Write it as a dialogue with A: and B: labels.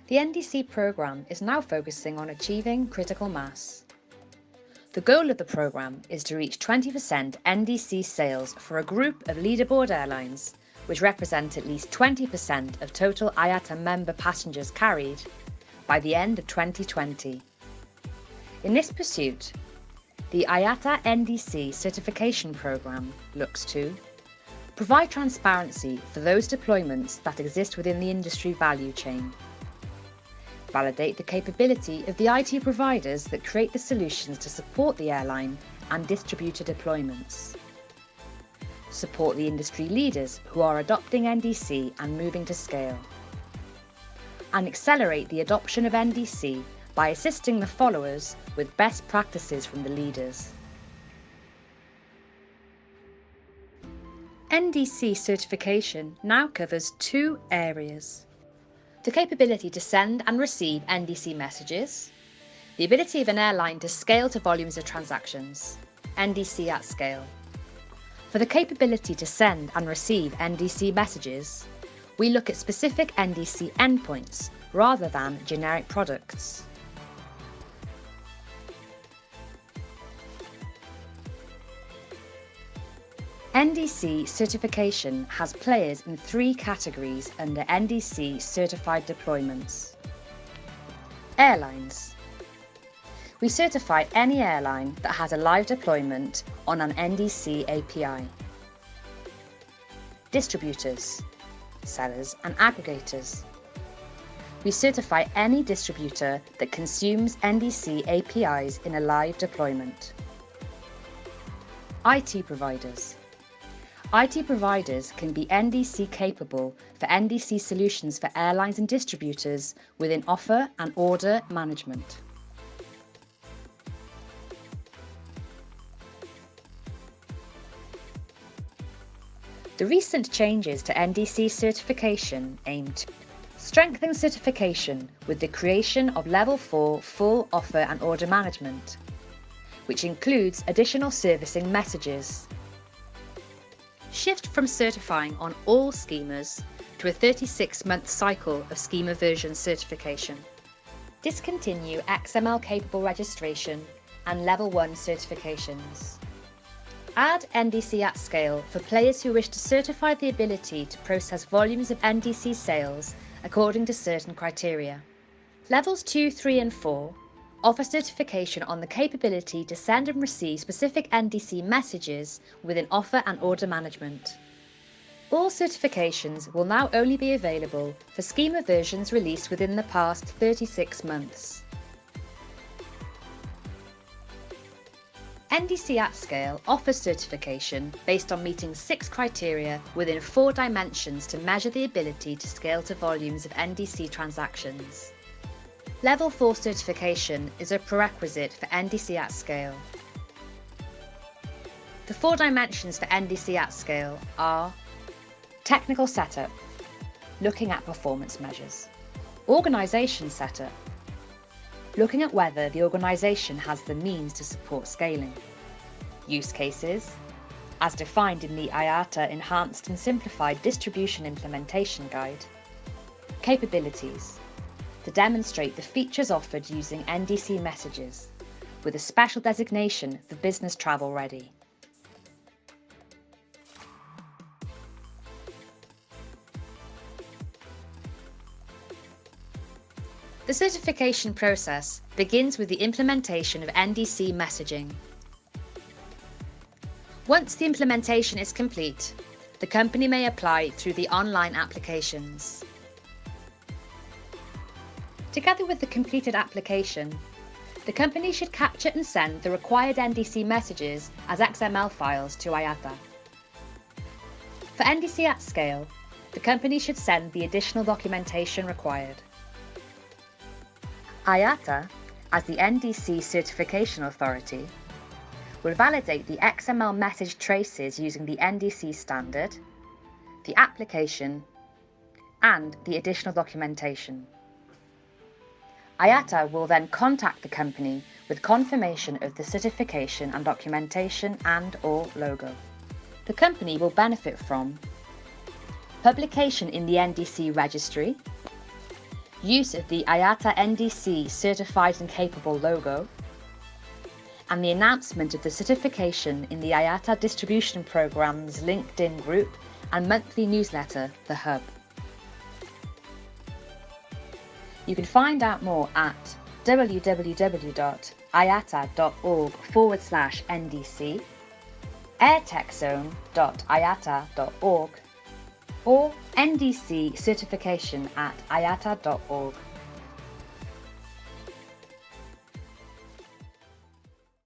A: The NDC programme is now focusing on achieving critical mass. The goal of the programme is to reach 20% NDC sales for a group of leaderboard airlines, which represent at least 20% of total IATA member passengers carried, by the end of 2020. In this pursuit, the IATA NDC Certification Process looks to provide transparency for those deployments that exist within the industry value chain, validate the capability of the IT providers that create the solutions to support the airline and distributor deployments, support the industry leaders who are adopting NDC and moving to scale, and accelerate the adoption of NDC by assisting the followers with best practices from the leaders. NDC certification now covers two areas: the capability to send and receive NDC messages, the ability of an airline to scale to volumes of transactions, NDC at scale. For the capability to send and receive NDC messages, we look at specific NDC endpoints rather than generic products. NDC certification has players in three categories under NDC certified deployments. Airlines. We certify any airline that has a live deployment on an NDC API. Distributors, sellers and aggregators. We certify any distributor that consumes NDC APIs in a live deployment. IT providers. IT providers can be NDC capable for NDC solutions for airlines and distributors within offer and order management. The recent changes to NDC certification aim to strengthen certification with the creation of Level 4 full offer and order management, which includes additional servicing messages. Shift from certifying on all schemas to a 36-month cycle of schema version certification. Discontinue XML-capable registration and Level 1 certifications. Add NDC at scale for players who wish to certify the ability to process volumes of NDC sales according to certain criteria. Levels 2, 3 and 4 offer certification on the capability to send and receive specific NDC messages within offer and order management. All certifications will now only be available for schema versions released within the past 36 months. NDC at scale offers certification based on meeting 6 criteria within 4 dimensions to measure the ability to scale to volumes of NDC transactions. Level 4 certification is a prerequisite for NDC at scale. The 4 dimensions for NDC at scale are technical setup, looking at performance measures; organisation setup, looking at whether the organisation has the means to support scaling; use cases, as defined in the IATA Enhanced and Simplified Distribution Implementation Guide; capabilities, to demonstrate the features offered using NDC messages, with a special designation for business travel ready. The certification process begins with the implementation of NDC messaging. Once the implementation is complete, the company may apply through the online applications. Together with the completed application, the company should capture and send the required NDC messages as XML files to IATA. For NDC at scale, the company should send the additional documentation required. IATA, as the NDC Certification Authority, will validate the XML message traces using the NDC standard, the application, and the additional documentation. IATA will then contact the company with confirmation of the certification and documentation and/or logo. The company will benefit from publication in the NDC registry, use of the IATA NDC Certified and Capable logo, and the announcement of the certification in the IATA Distribution Programme's LinkedIn group and monthly newsletter, The Hub. You can find out more at www.iata.org/NDC, airtechzone.iata.org, or ndccertification@iata.org.